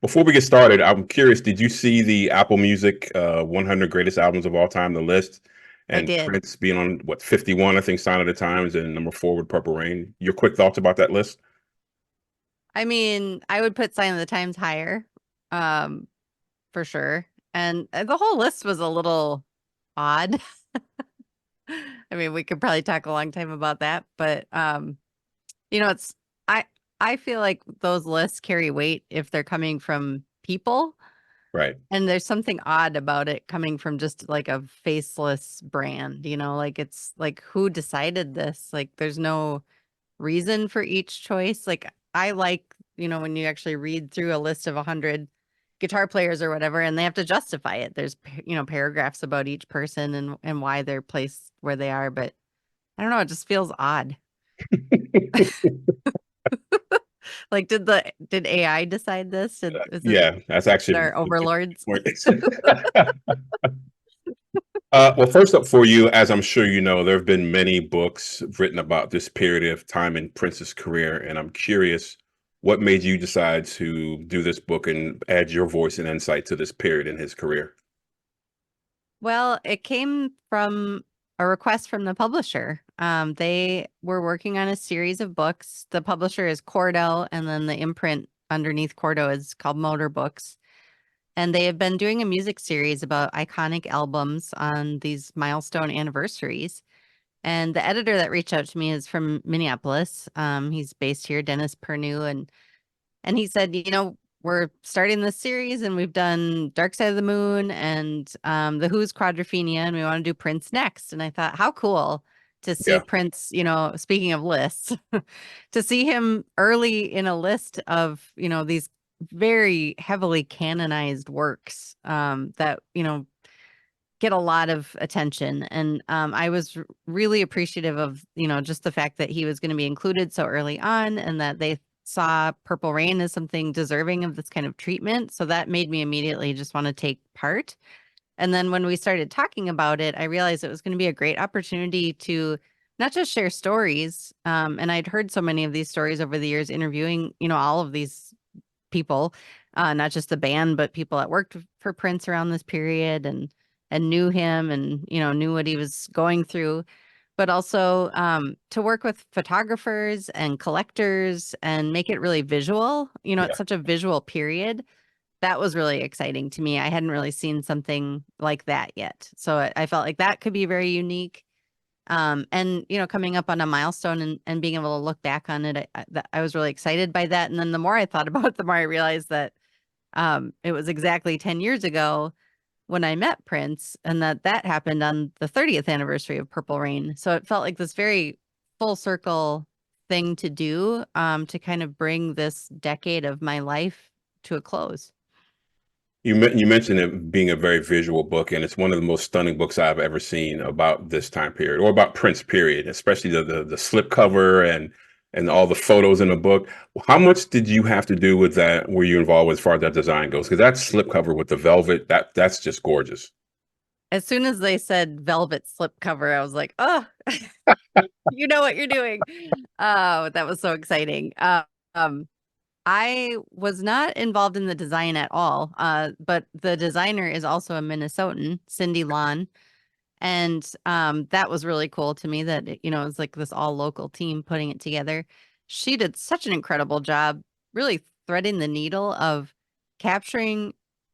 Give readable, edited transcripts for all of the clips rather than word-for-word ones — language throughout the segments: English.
Before we get started, I'm curious, did you see the Apple Music 100 greatest albums of all time, the list? I And did. Prince being on what 51, I think, Sign of the Times, and number 4 with Purple Rain. Your quick thoughts about that list? I mean, I would put Sign of the Times higher, um, for sure. And the whole list was a little odd. I mean, we could probably talk a long time about that, but you know, it's I I feel like those lists carry weight if they're coming from people, Right. and there's something odd about it coming from just like a faceless brand, like it's like who decided this? Like there's no reason for each choice. Like I like, when you actually read through a list of 100 guitar players or whatever, and they have to justify it. There's, paragraphs about each person and why they're placed where they are. But I don't know, it just feels odd. Like, did AI decide this? Is this Yeah, that's actually our a good overlords? point. Well, first up for you, as I'm sure you know, there have been many books written about this period of time in Prince's career, and I'm curious what made you decide to do this book and add your voice and insight to this period in his career? Well, it came from a request from the publisher. They were working on a series of books. The publisher is Cordo, and then the imprint underneath Cordo is called Motor Books. And they have been doing a music series about iconic albums on these milestone anniversaries. And the editor that reached out to me is from Minneapolis. He's based here, Dennis Pernew, and he said, we're starting this series and we've done Dark Side of the Moon and the Who's Quadrophenia, and we want to do Prince next. And I thought, how cool to see Yeah, Prince, speaking of lists, to see him early in a list of, these very heavily canonized works that, get a lot of attention. And I was really appreciative of, just the fact that he was going to be included so early on and that they saw Purple Rain as something deserving of this kind of treatment. So that made me immediately just want to take part. And then when we started talking about it, I realized it was going to be a great opportunity to not just share stories. And I'd heard so many of these stories over the years interviewing, all of these people, not just the band, but people that worked for Prince around this period and knew him and knew what he was going through, but also to work with photographers and collectors and make it really visual. It's yeah. such a visual period. That was really exciting to me. I hadn't really seen something like that yet, so I felt like that could be very unique. And coming up on a milestone and being able to look back on it, I was really excited by that. And then the more I thought about it, the more I realized that it was exactly 10 years ago when I met Prince, and that happened on the 30th anniversary of Purple Rain. So it felt like this very full circle thing to do, to kind of bring this decade of my life to a close. You mentioned it being a very visual book, and it's one of the most stunning books I've ever seen about this time period, or about Prince period, especially the slip cover and all the photos in the book. How much did you have to do with that? Were you involved with as far as that design goes? Because that slip cover with the velvet, that's just gorgeous. As soon as they said velvet slipcover, I was like, oh, you know what you're doing. Oh, that was so exciting. Um, I was not involved in the design at all, but the designer is also a Minnesotan, Cindy Lawn. And that was really cool to me that, it was like this all local team putting it together. She did such an incredible job, really threading the needle of capturing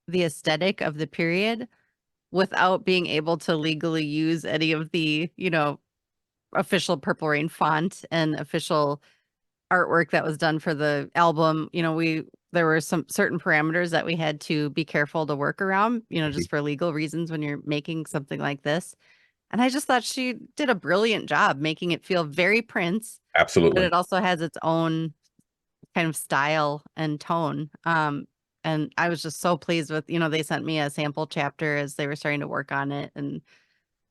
the aesthetic of the period without being able to legally use any of the, official Purple Rain font and official artwork that was done for the album. There were some certain parameters that we had to be careful to work around, Mhm. just for legal reasons when you're making something like this. And I just thought she did a brilliant job making it feel very Prince, but Absolutely. it also has its own kind of style and tone. And I was just so pleased with, they sent me a sample chapter as they were starting to work on it, and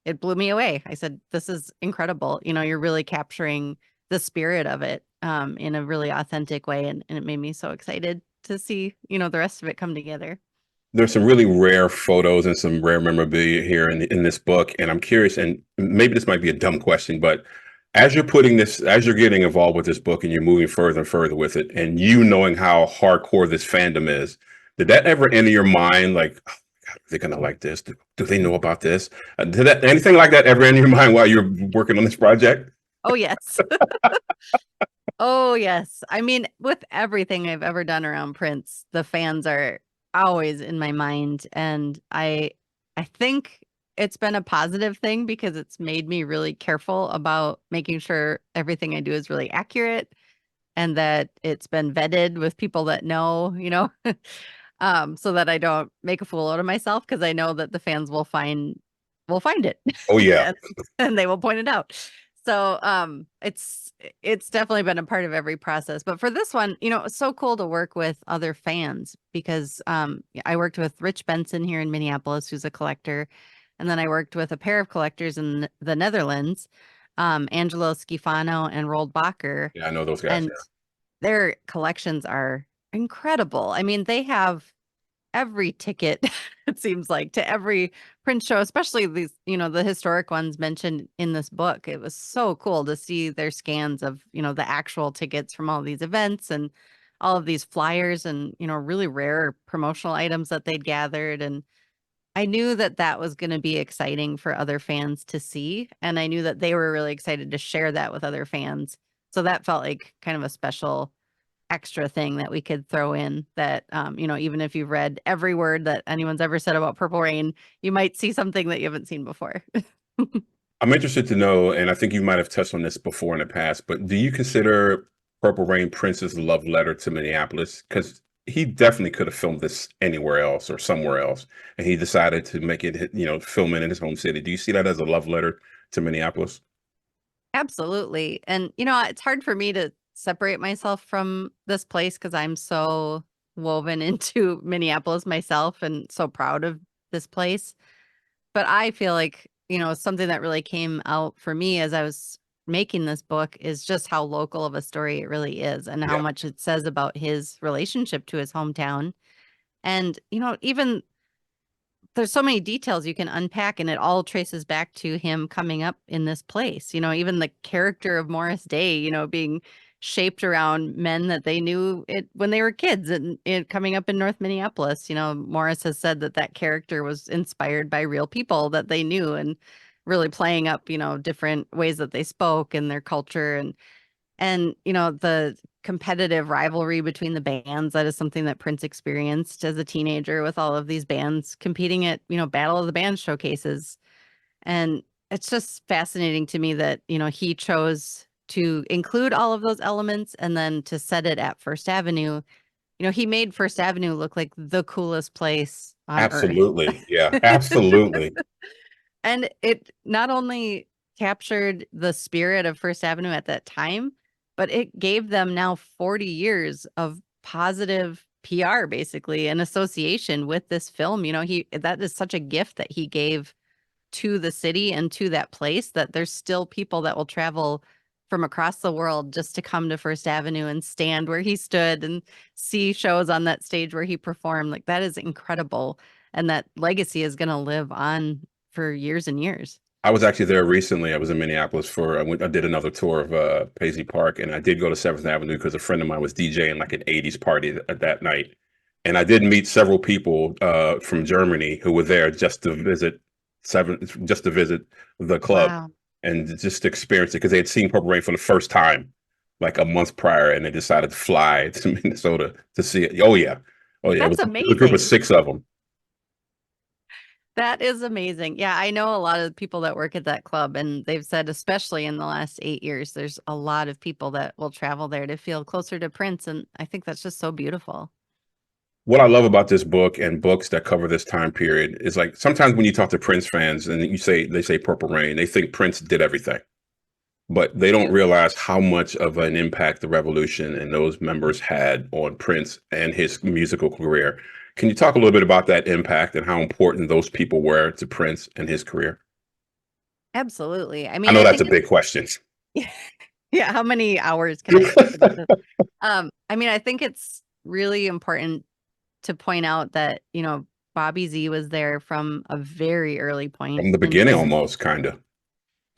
it blew me away. I said, this is incredible. You're really capturing the spirit of it in a really authentic way. And it made me so excited to see, the rest of it come together. There's some really rare photos and some rare memorabilia here in this book, and I'm curious, and maybe this might be a dumb question, but as you're getting involved with this book and you're moving further and further with it, and you knowing how hardcore this fandom is, did that ever enter your mind, like, oh, God, are they gonna like this? Do they know about this? Did that anything like that ever enter your mind while you're working on this project? Oh, yes. Oh, yes. I mean, with everything I've ever done around Prince, the fans are always in my mind. And I think it's been a positive thing because it's made me really careful about making sure everything I do is really accurate and that it's been vetted with people that know, so that I don't make a fool out of myself because I know that the fans will find it Oh yeah. and, and they will point it out. So it's definitely been a part of every process. But for this one, it's so cool to work with other fans because I worked with Rich Benson here in Minneapolis, who's a collector, and then I worked with a pair of collectors in the Netherlands, Angelo Schifano and Roald Bacher, Yeah, I know those guys. and their collections are incredible. I mean, they have every ticket, it seems like, to every print show, especially these, the historic ones mentioned in this book. It was so cool to see their scans of, the actual tickets from all these events and all of these flyers and, really rare promotional items that they'd gathered. And I knew that that was going to be exciting for other fans to see. And I knew that they were really excited to share that with other fans. So that felt like kind of a special extra thing that we could throw in that, even if you've read every word that anyone's ever said about Purple Rain, you might see something that you haven't seen before. I'm interested to know, and I think you might have touched on this before in the past, but do you consider Purple Rain Prince's love letter to Minneapolis? Because he definitely could have filmed this anywhere else or somewhere else, and he decided to make it, film it in his home city. Do you see that as a love letter to Minneapolis? Absolutely. And, it's hard for me to separate myself from this place because I'm so woven into Minneapolis myself and so proud of this place. But I feel like, something that really came out for me as I was making this book is just how local of a story it really is and how Yeah, much it says about his relationship to his hometown. And, even there's so many details you can unpack and it all traces back to him coming up in this place. Even the character of Morris Day, being shaped around men that they knew it when they were kids and coming up in North Minneapolis. Morris has said that that character was inspired by real people that they knew and really playing up, different ways that they spoke and their culture and the competitive rivalry between the bands, that is something that Prince experienced as a teenager with all of these bands competing at, Battle of the Bands showcases. And it's just fascinating to me that, he chose to include all of those elements and then to set it at First Avenue. He made First Avenue look like the coolest place on earth. absolutely. Yeah, absolutely. And it not only captured the spirit of First Avenue at that time, but it gave them now 40 years of positive PR basically in association with this film. That is such a gift that he gave to the city and to that place that there's still people that will travel from across the world just to come to First Avenue and stand where he stood and see shows on that stage where he performed. Like that is incredible. And that legacy is going to live on for years and years. I was actually there recently. I was in Minneapolis I did another tour of Paisley Park, and I did go to Seventh Avenue because a friend of mine was DJing like an '80s party at that night, and I did meet several people from Germany who were there just to visit the club Wow. and just to experience it because they had seen Purple Rain for the first time like a month prior, and they decided to fly to Minnesota to see it. Oh yeah, That's it was a group of amazing. 6 of them. That is amazing. Yeah, I know a lot of people that work at that club, and they've said, especially in the last 8 years, there's a lot of people that will travel there to feel closer to Prince. And I think that's just so beautiful. What I love about this book and books that cover this time period is like sometimes when you talk to Prince fans and they say Purple Rain, they think Prince did everything, but they don't realize how much of an impact the revolution and those members had on Prince and his musical career. Can you talk a little bit about that impact and how important those people were to Prince and his career? Absolutely. I I mean, know I that's think a big question. yeah, how many hours can I talk about this? I mean, I think it's really important to point out that, Bobby Z was there from a very early point, From the and beginning, almost kind of.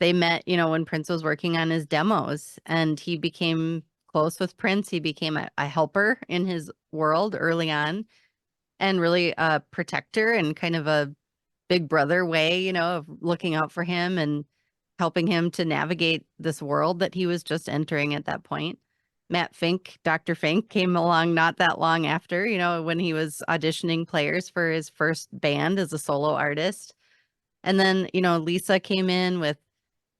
they met, when Prince was working on his demos, and he became close with Prince. He became a helper in his world early on, and really a protector and kind of a big brother way, of looking out for him and helping him to navigate this world that he was just entering at that point. Matt Fink, Dr. Fink, came along not that long after, when he was auditioning players for his first band as a solo artist. And then, Lisa came in with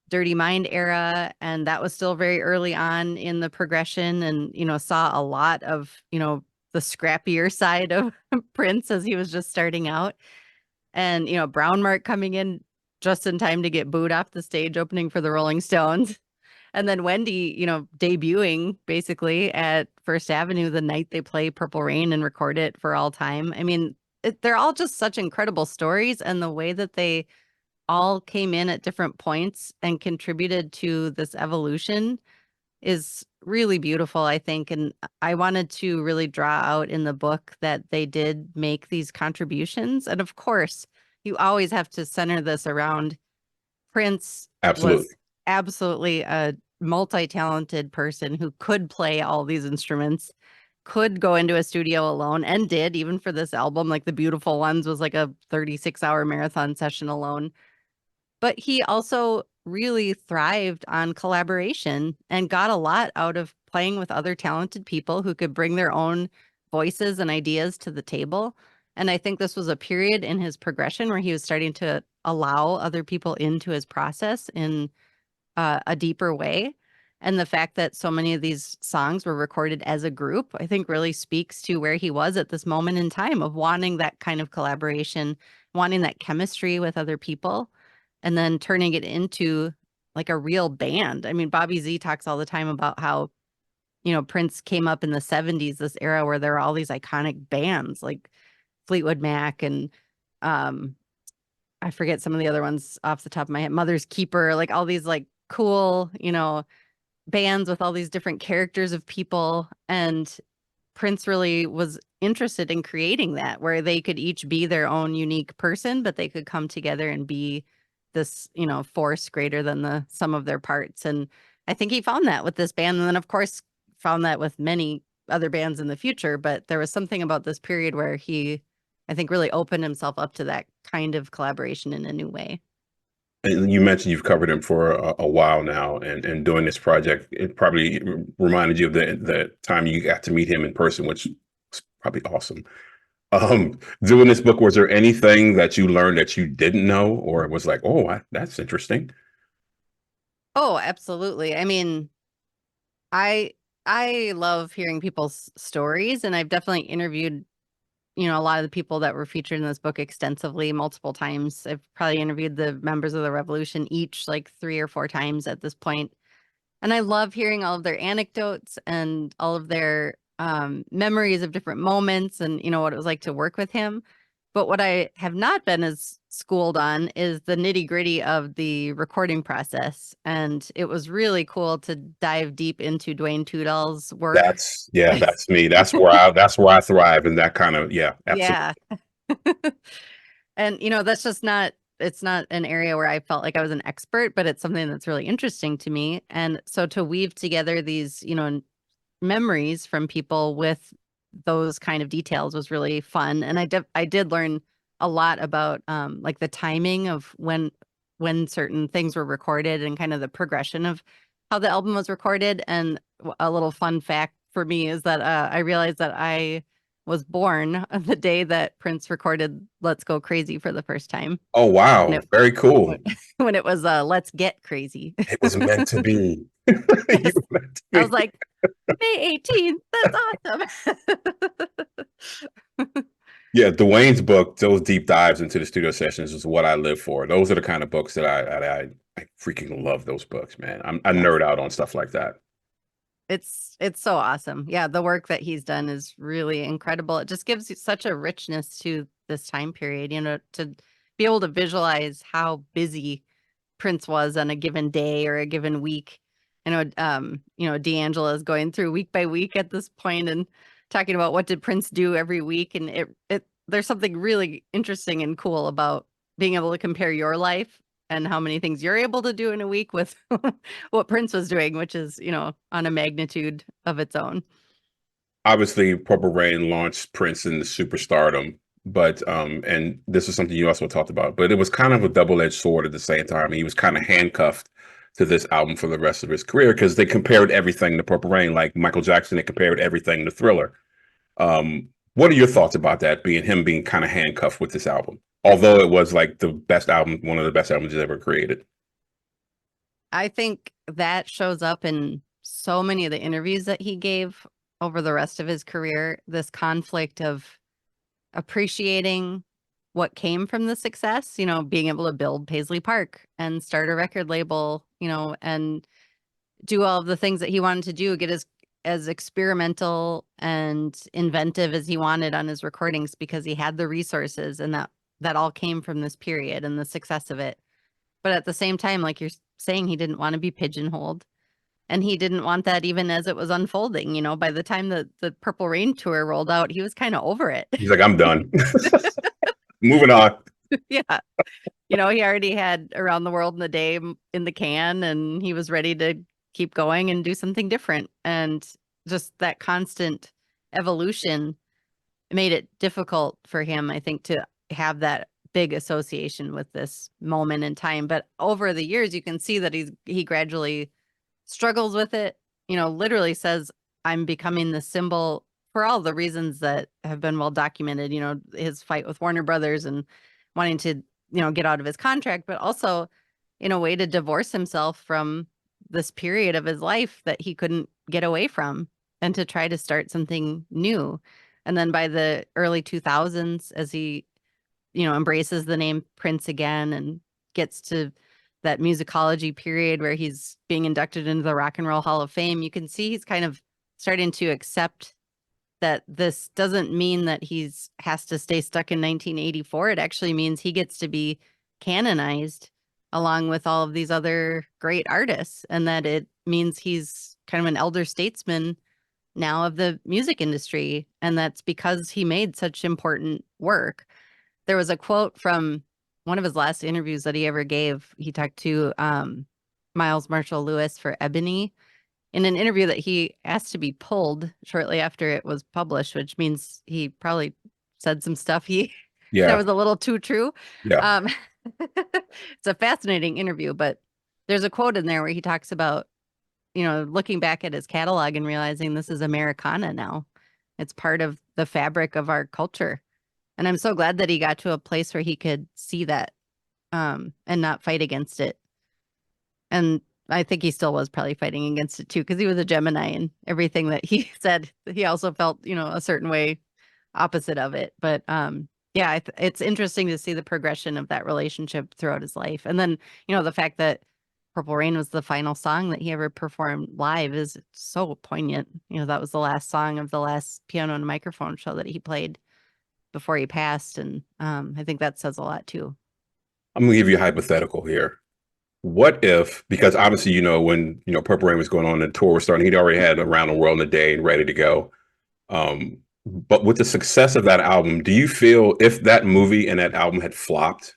Dirty Mind era, and that was still very early on in the progression, and, saw a lot of, the scrappier side of Prince as he was just starting out. And, Brown Mark coming in just in time to get booed off the stage opening for the Rolling Stones. And then Wendy, debuting basically at First Avenue the night they play Purple Rain and record it for all time. I mean, they're all just such incredible stories, and the way that they all came in at different points and contributed to this evolution is really beautiful, I think. And I wanted to really draw out in the book that they did make these contributions. And of course, you always have to center this around Prince Absolutely. was absolutely a multi-talented person who could play all these instruments, could go into a studio alone, and did, even for this album. Like the Beautiful Ones was like a 36-hour marathon session alone. But he also really thrived on collaboration and got a lot out of playing with other talented people who could bring their own voices and ideas to the table. And I think this was a period in his progression where he was starting to allow other people into his process in a deeper way. And the fact that so many of these songs were recorded as a group, I think really speaks to where he was at this moment in time of wanting that kind of collaboration, wanting that chemistry with other people, and then turning it into like a real band. I mean, Bobby Z talks all the time about how, Prince came up in the 70s, this era where there are all these iconic bands like Fleetwood Mac and um I forget some of the other ones off the top of my head, Mother's Keeper, like all these like cool, bands with all these different characters of people. And Prince really was interested in creating that where they could each be their own unique person, but they could come together and be this, force greater than the sum of their parts. And I think he found that with this band. And then, of course, found that with many other bands in the future. But there was something about this period where he, I think, really opened himself up to that kind of collaboration in a new way. And you mentioned you've covered him for a while now, and doing this project, it probably reminded you of the time you got to meet him in person, which was probably awesome. Doing this book, was there anything that you learned that you didn't know, or it was like, oh, that's interesting? Oh, absolutely. I mean, I I love hearing people's stories, and I've definitely interviewed, a lot of the people that were featured in this book extensively multiple times. I've probably interviewed the members of the revolution each like 3 or 4 times at this point. And I love hearing all of their anecdotes and all of their memories of different moments and, what it was like to work with him. But what I have not been as schooled on is the nitty gritty of the recording process. And it was really cool to dive deep into Dwayne Tudall's work. That's me. That's where I thrive in that kind of, yeah, absolutely. Yeah. And, that's just not, it's not an area where I felt like I was an expert, but it's something that's really interesting to me. And so to weave together these, memories from people with those kind of details was really fun. And I did learn a lot about like the timing of when certain things were recorded and kind of the progression of how the album was recorded. And a little fun fact for me is that I realized that I was born on the day that Prince recorded Let's Go Crazy for the first time. Oh, When wow, it very when cool. when it was Let's Get Crazy. It was meant to be. You Yes. were meant to I was be. like, May 18th. That's awesome. Yeah, Dwayne's book, those deep dives into the studio sessions is what I live for. Those are the kind of books that I freaking love those books, man. I Yes. nerd out on stuff like that. It's so awesome. Yeah, the work that he's done is really incredible. It just gives you such a richness to this time period, to be able to visualize how busy Prince was on a given day or a given week. D'Angela is going through week by week at this point and talking about what did Prince do every week. And it there's something really interesting and cool about being able to compare your life and how many things you're able to do in a week with what Prince was doing, which is, on a magnitude of its own. Obviously, Purple Rain launched Prince into superstardom, but and this is something you also talked about, but it was kind of a double-edged sword at the same time. He was kind of handcuffed to this album for the rest of his career because they compared everything to Purple Rain, like Michael Jackson. They compared everything to Thriller. What are your thoughts about that? Being kind of handcuffed with this album, although it was like the best album, one of the best albums he's ever created. I think that shows up in so many of the interviews that he gave over the rest of his career, this conflict of appreciating what came from the success, being able to build Paisley Park and start a record label, and do all of the things that he wanted to do, get as experimental and inventive as he wanted on his recordings because he had the resources, and that all came from this period and the success of it. But at the same time, like you're saying, he didn't want to be pigeonholed. And he didn't want that even as it was unfolding. By the time the Purple Rain tour rolled out, he was kind of over it. He's like, I'm done. Moving on. Yeah. He already had Around the World in a Day in the can, and he was ready to keep going and do something different. And just that constant evolution made it difficult for him, I think, to have that big association with this moment in time. But over the years, you can see that he gradually struggles with it, literally says, I'm becoming the symbol for all the reasons that have been well documented, his fight with Warner Brothers and wanting to, get out of his contract, but also in a way to divorce himself from this period of his life that he couldn't get away from and to try to start something new. And then by the early 2000s, as he, embraces the name Prince again and gets to that musicology period where he's being inducted into the Rock and Roll Hall of Fame, you can see he's kind of starting to accept that this doesn't mean that he's has to stay stuck in 1984. It actually means he gets to be canonized along with all of these other great artists, and that it means he's kind of an elder statesman now of the music industry. And that's because he made such important work. There was a quote from one of his last interviews that he ever gave. He talked to Miles Marshall Lewis for Ebony in an interview that he asked to be pulled shortly after it was published, which means he probably said some stuff that Yeah. was a little too true. Yeah. Um, it's a fascinating interview, but there's a quote in there where he talks about, looking back at his catalog and realizing this is Americana now. It's part of the fabric of our culture. And I'm so glad that he got to a place where he could see that and not fight against it. And I think he still was probably fighting against it too, because he was a Gemini, and everything that he said, he also felt, a certain way opposite of it. But yeah, it's interesting to see the progression of that relationship throughout his life. And then, the fact that Purple Rain was the final song that he ever performed live is so poignant. That was the last song of the last piano and microphone show that he played before he passed. And I think that says a lot too. I'm gonna give you a hypothetical here. What if, because obviously, when, Purple Rain was going on and the tour was starting, he'd already had Around the World in a Day and ready to go. But with the success of that album, do you feel if that movie and that album had flopped,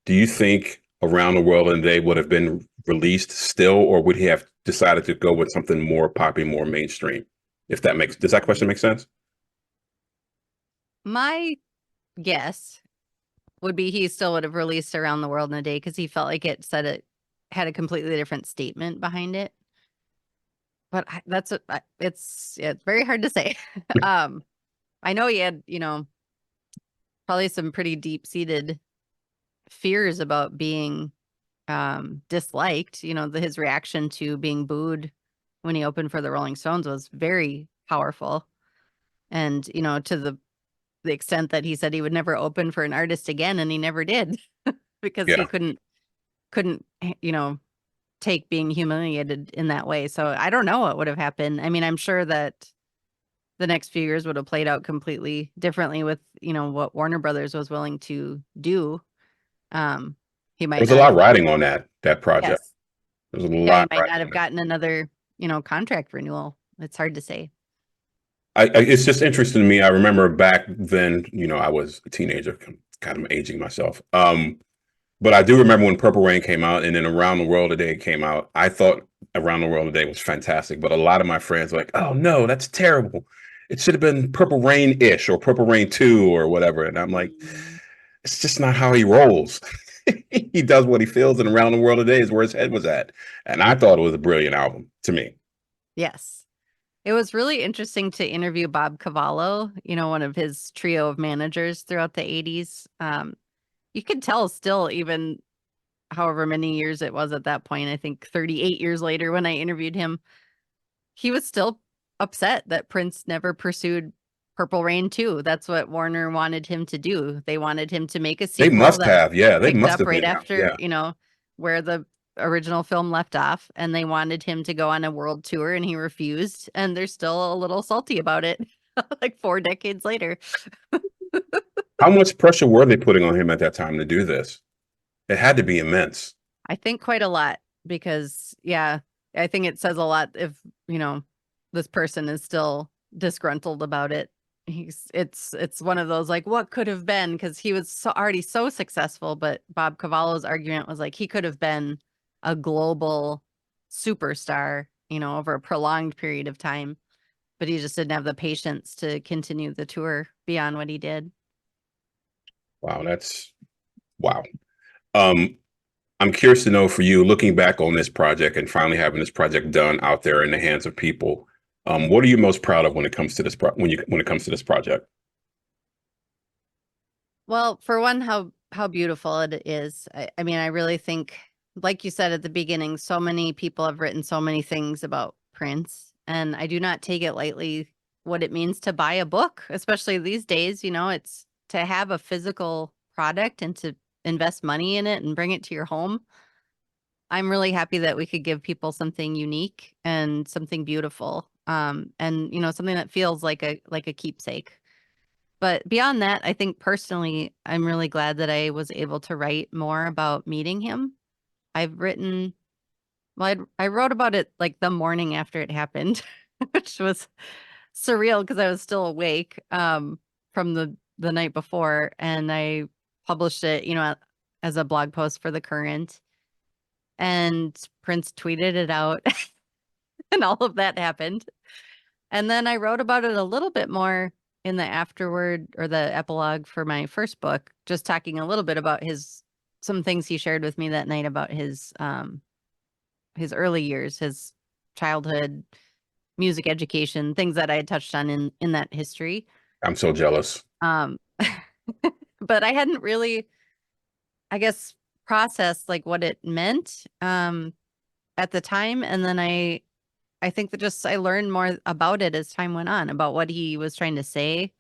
do you think Around the World in a Day would have been released still, or would he have decided to go with something more poppy, more mainstream? Does that question make sense? My guess would be he still would have released Around the World in a Day because he felt like it had a completely different statement behind it. But it's very hard to say. I know he had, probably some pretty deep-seated fears about being disliked. His reaction to being booed when he opened for the Rolling Stones was very powerful. And, to the extent that he said he would never open for an artist again, and he never did because he Yeah. couldn't, take being humiliated in that way. So I don't know what would have happened. I mean, I'm sure that the next few years would have played out completely differently with, what Warner Brothers was willing to do. He There might was a not lot have, riding on that project. yes. There was a Yeah, he lot might riding not on have that. gotten another, contract renewal. It's hard to say. it's just interesting to me. I remember back then, I was a teenager. God, I'm aging myself. But I do remember when Purple Rain came out, and then Around the World Today came out. I thought Around the World Today was fantastic, but a lot of my friends were like, "Oh no, that's terrible. It should have been Purple Rain-ish or Purple Rain 2 or whatever." And I'm like, Mhm. it's just not how he rolls. He does what he feels, and Around the World Today is where his head was at. And I thought it was a brilliant album to me. Yes. It was really interesting to interview Bob Cavallo, one of his trio of managers throughout the 80s. You could tell still, even however many years it was at that point, I think 38 years later when I interviewed him, he was still upset that Prince never pursued Purple Rain 2. That's what Warner wanted him to do. They wanted him to make a They sequel must that have, yeah, they picked must up have right been out. after, Yeah. where the original film left off, and they wanted him to go on a world tour, and he refused, and they're still a little salty about it like 4 decades later. How much pressure were they putting on him at that time to do this? It had to be immense. I think quite a lot because, yeah, I think it says a lot if, you know, this person is still disgruntled about it. It's one of those like what could have been, because he was already so successful, but Bob Cavallo's argument was like he could have been a global superstar, over a prolonged period of time, but he just didn't have the patience to continue the tour beyond what he did. Wow, that's wow. Um, I'm curious to know for you, looking back on this project and finally having this project done out there in the hands of people, what are you most proud of when it comes to when it comes to this project? Well, for one, how beautiful it is. I mean, I really think, like you said at the beginning, so many people have written so many things about Prince, and I do not take it lightly what it means to buy a book, especially these days. It's to have a physical product and to invest money in it and bring it to your home. I'm really happy that we could give people something unique and something beautiful, and something that feels like a keepsake. But beyond that, I think personally, I'm really glad that I was able to write more about meeting him. I've written, well, I wrote about it like the morning after it happened, which was surreal because I was still awake from the night before, and I published it, as a blog post for the Current, and Prince tweeted it out, and all of that happened. And then I wrote about it a little bit more in the afterword or the epilogue for my first book, just talking a little bit about some things he shared with me that night about his early years, his childhood, music education, things that I had touched on in that history. I'm so jealous. Um but I hadn't really, I guess, processed like what it meant at the time, and then I think that just I learned more about it as time went on, about what he was trying to say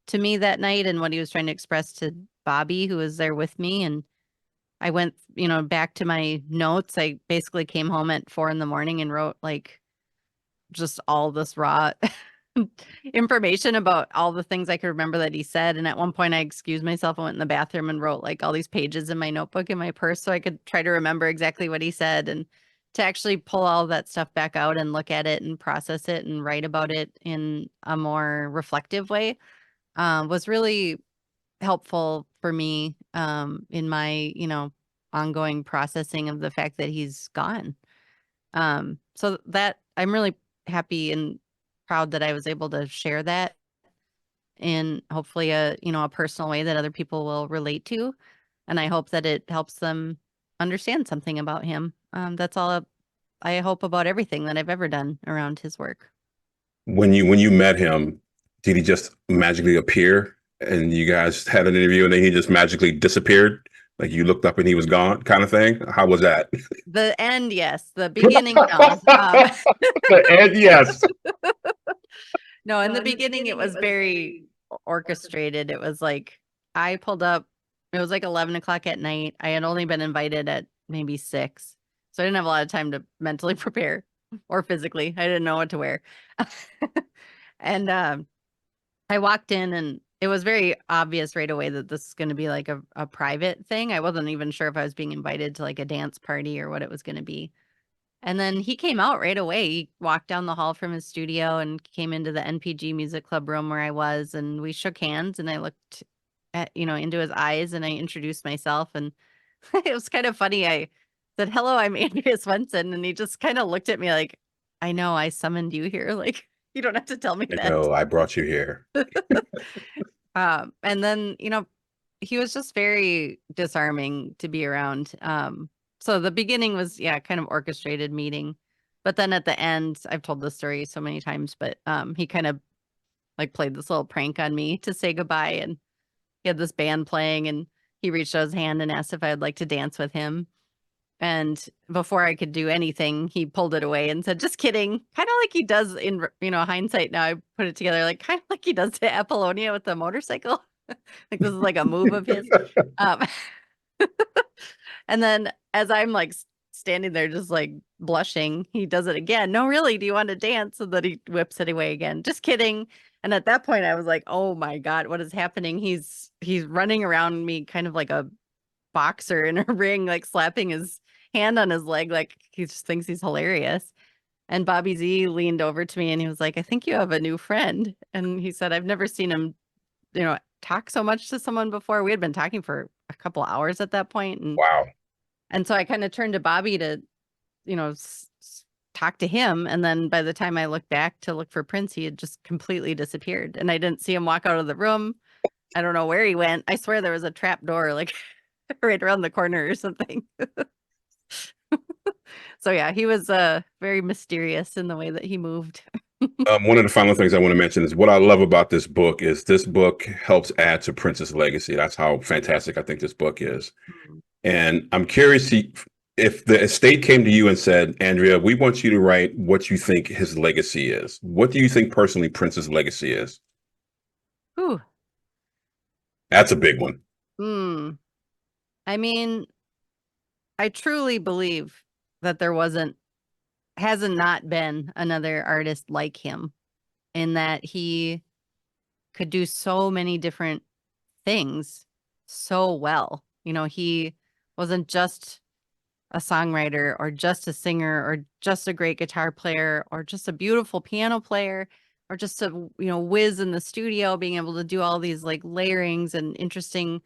to me that night and what he was trying to express to Bobby, who was there with me. And I went, back to my notes. I basically came home at 4 in the morning and wrote like just all this raw information about all the things I could remember that he said. And at one point I excused myself and went in the bathroom and wrote like all these pages in my notebook in my purse so I could try to remember exactly what he said, and to actually pull all that stuff back out and look at it and process it and write about it in a more reflective way was really helpful for me in my, ongoing processing of the fact that he's gone. So that I'm really happy and proud that I was able to share that in hopefully a personal way that other people will relate to. And I hope that it helps them understand something about him. That's all I hope about everything that I've ever done around his work. When you met him, did he just magically appear and you guys had an interview and then he just magically disappeared? Like you looked up and he was gone, kind of thing? How was that? The end, yes. The beginning, no. And yes. No, in the beginning, it was very orchestrated. It was like I pulled up, it was like 11 o'clock at night. I had only been invited at maybe 6. So I didn't have a lot of time to mentally prepare or physically. I didn't know what to wear. And I walked in, and it was very obvious right away that this is going to be like a private thing. I wasn't even sure if I was being invited to like a dance party or what it was going to be. And then he came out right away. He walked down the hall from his studio and came into the NPG music club room where I was, and we shook hands, and I looked at, into his eyes, and I introduced myself, and it was kind of funny. I said, "Hello, I'm Andrea Swensson." And he just kind of looked at me like, "I know, I summoned you here. Like, you don't have to tell me I that." know I brought you here. And then, he was just very disarming to be around. So the beginning was, yeah, kind of orchestrated meeting. But then at the end, I've told this story so many times, but he kind of like played this little prank on me to say goodbye. And he had this band playing, and he reached out his hand and asked if I'd like to dance with him. And before I could do anything, he pulled it away and said, "Just kidding." Kind of like he does in, hindsight. Now I put it together, like kind of like he does to Apollonia with the motorcycle. Like this is like a move of his. Um, and then as I'm like standing there, just like blushing, he does it again. "No, really, do you want to dance?" And then he whips it away again. "Just kidding." And at that point, I was like, "Oh my God, what is happening?" He's running around me kind of like a boxer in a ring, like slapping his hand on his leg, like he just thinks he's hilarious. And Bobby Z leaned over to me and he was like, "I think you have a new friend." And he said, "I've never seen him, talk so much to someone before." We had been talking for a couple hours at that point, and Wow. so I kind of turned to Bobby to, talk to him. And then by the time I looked back to look for Prince, he had just completely disappeared, and I didn't see him walk out of the room. I don't know where he went. I swear there was a trap door like right around the corner or something. So yeah, he was very mysterious in the way that he moved. One of the final things I want to mention is what I love about this book is this book helps add to Prince's legacy. That's how fantastic I think this book is. Mm. And I'm curious if the estate came to you and said, "Andrea, we want you to write what you think his legacy is." What do you think personally Prince's legacy is? Whew. That's a big one. Hmm. I mean, I truly believe that there hasn't not been another artist like him, in that he could do so many different things so well. He wasn't just a songwriter or just a singer or just a great guitar player or just a beautiful piano player or just a, whiz in the studio, being able to do all these like layerings and interesting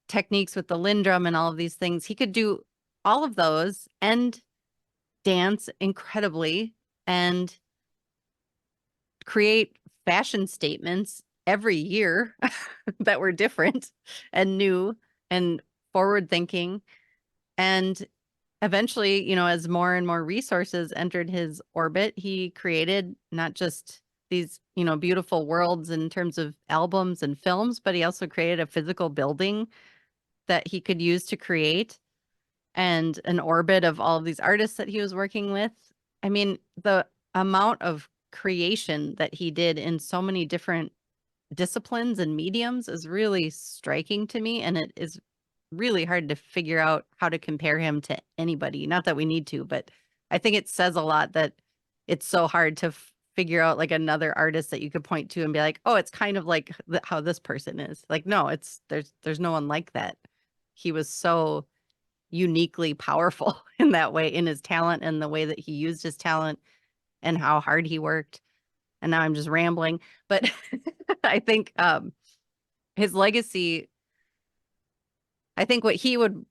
techniques with the Lindrum and all of these things. He could do all of those and dance incredibly and create fashion statements every year that were different and new and forward thinking. And eventually, as more and more resources entered his orbit, he created not just these, beautiful worlds in terms of albums and films, but he also created a physical building that he could use to create, and an orbit of all of these artists that he was working with. I mean, the amount of creation that he did in so many different disciplines and mediums is really striking to me. And it is really hard to figure out how to compare him to anybody. Not that we need to, but I think it says a lot that it's so hard to figure out like another artist that you could point to and be like, "Oh, it's kind of like how this person is." Like, no, there's no one like that. He was so uniquely powerful in that way, in his talent and the way that he used his talent and how hard he worked. And now I'm just rambling, but I think his legacy, I think what he would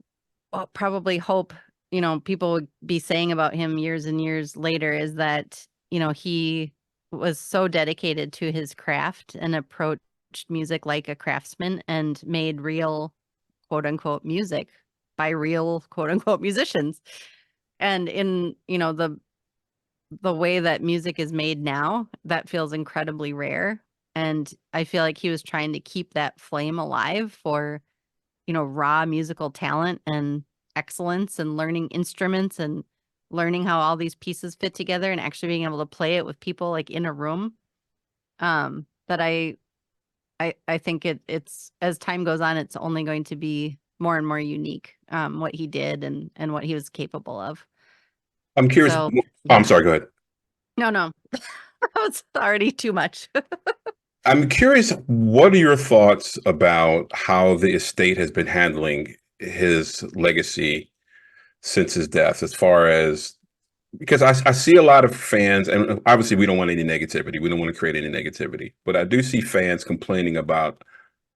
probably hope, people would be saying about him years and years later is that, he was so dedicated to his craft and approached music like a craftsman and made real quote unquote music by real quote unquote musicians. And in, the way that music is made now, that feels incredibly rare. And I feel like he was trying to keep that flame alive for, raw musical talent and excellence and learning instruments and learning how all these pieces fit together and actually being able to play it with people like in a room. That I think it's as time goes on, it's only going to be more and more unique, what he did and what he was capable of. I'm curious. So Oh, I'm yeah. sorry. Go ahead. No. That was already too much. I'm curious. What are your thoughts about how the estate has been handling his legacy since his death, as far as because I see a lot of fans, and obviously we don't want any negativity. We don't want to create any negativity, but I do see fans complaining about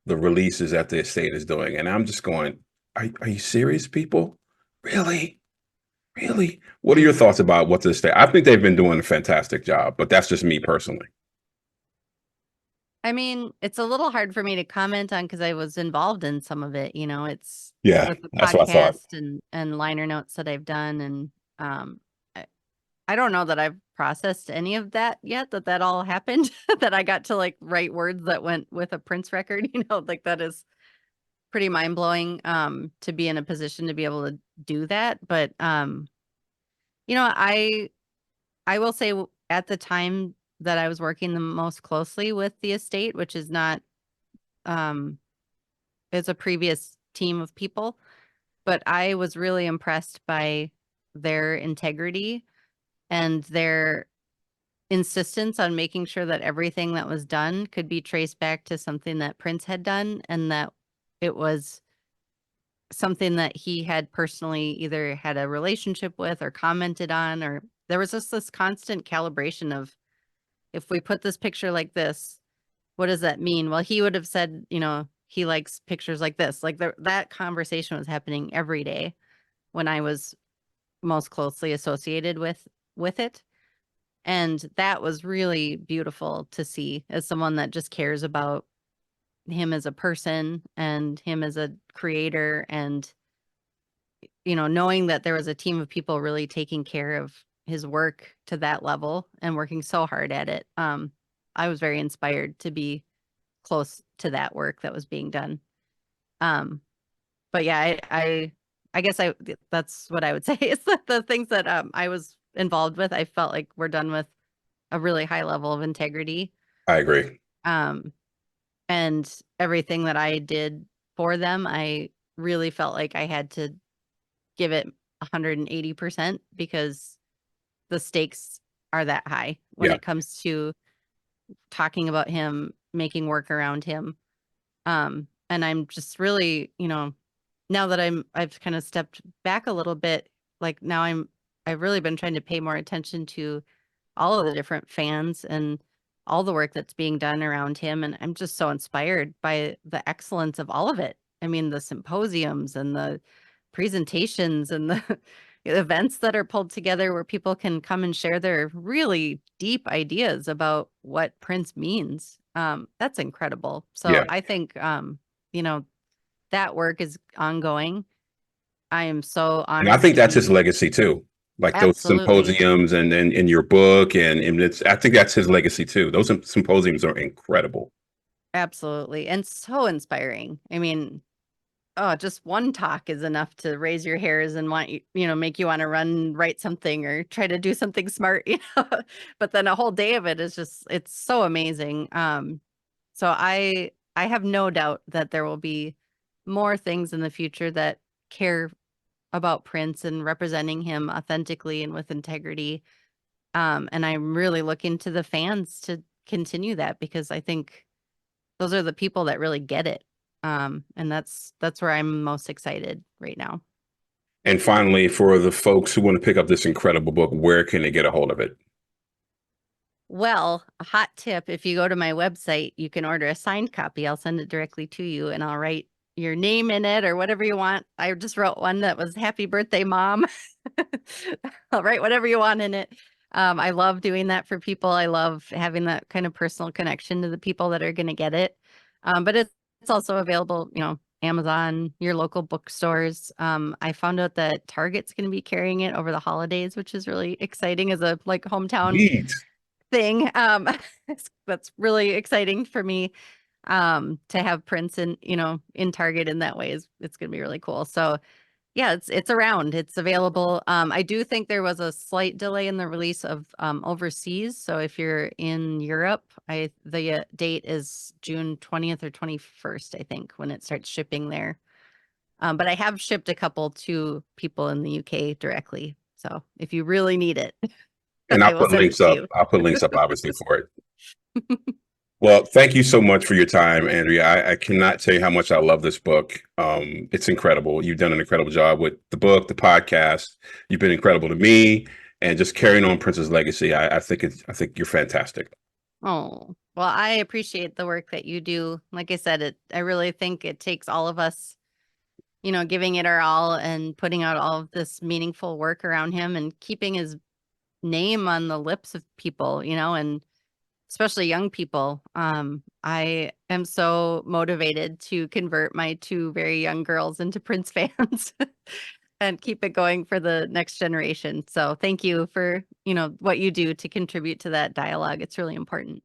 the releases that the estate is doing. And I'm just going, are you serious, people? Really? Really? What are your thoughts about what the estate? I think they've been doing a fantastic job, but that's just me personally. I mean, it's a little hard for me to comment on because I was involved in some of it. It's Yeah, with the that's what I thought. podcast and liner notes that I've done, and I, I don't know that I've processed any of that yet. That all happened. That I got to like write words that went with a Prince record. Like that is pretty mind blowing. To be in a position to be able to do that, but you know, I will say at the time that I was working the most closely with the estate, which is not um it's a previous team of people, but I was really impressed by their integrity and their insistence on making sure that everything that was done could be traced back to something that Prince had done and that it was something that he had personally either had a relationship with or commented on, or there was just this constant calibration of if we put this picture like this, what does that mean? Well, he would have said, he likes pictures like this. Like that conversation was happening every day when I was most closely associated with it. And that was really beautiful to see as someone that just cares about him as a person and him as a creator, and knowing that there was a team of people really taking care of his work to that level and working so hard at it. I was very inspired to be close to that work that was being done. Um, but yeah, I guess that's what I would say is that the things that I was involved with, I felt like were done with a really high level of integrity. I agree. Um, and everything that I did for them, I really felt like I had to give it 180% because the stakes are that high when Yeah. it comes to talking about him, making work around him. And I'm just really, now that I've kind of stepped back a little bit, like now I've really been trying to pay more attention to all of the different fans and all the work that's being done around him. And I'm just so inspired by the excellence of all of it. I mean, the symposiums and the presentations and the events that are pulled together where people can come and share their really deep ideas about what Prince means. That's incredible. So Yeah. I think, you know, that work is ongoing. I am so And I honored think to that's his be legacy too. Like those absolutely, symposiums and in your book, and it's I think that's his legacy too. Those symposiums are incredible. absolutely, and so inspiring. I mean, oh, just one talk is enough to raise your hairs and want make you want to run, write something, or try to do something smart, But then a whole day of it is just, it's so amazing. So I have no doubt that there will be more things in the future that care about Prince and representing him authentically and with integrity. And I'm really looking to the fans to continue that because I think those are the people that really get it. And that's where I'm most excited right now. And finally, for the folks who want to pick up this incredible book, where can they get a hold of it? Well, a hot tip, if you go to my website, you can order a signed copy. I'll send it directly to you and I'll write your name in it or whatever you want. I just wrote one that was happy birthday, mom. I'll write whatever you want in it. I love doing that for people. I love having that kind of personal connection to the people that are going to get it. But it's also available, Amazon, your local bookstores. I found out that Target's going to be carrying it over the holidays, which is really exciting as a like hometown Neat. thing. That's really exciting for me. To have Prince in Target in that way it's going to be really cool. So yeah, it's around, it's available. I do think there was a slight delay in the release of overseas. So if you're in Europe, the date is June 20th or 21st, I think, when it starts shipping there. But I have shipped a couple to people in the UK directly. So if you really need it, And I'll I will put send it links to up. you. I'll put links up obviously for it. Well, thank you so much for your time, Andrea. I cannot tell you how much I love this book. It's incredible. You've done an incredible job with the book, the podcast. You've been incredible to me. and just carrying on Prince's legacy. I think you're fantastic. Oh, well, I appreciate the work that you do. Like I said, I really think it takes all of us, giving it our all and putting out all of this meaningful work around him and keeping his name on the lips of people, and especially young people. I am so motivated to convert my two very young girls into Prince fans and keep it going for the next generation. So thank you for, what you do to contribute to that dialogue. It's really important.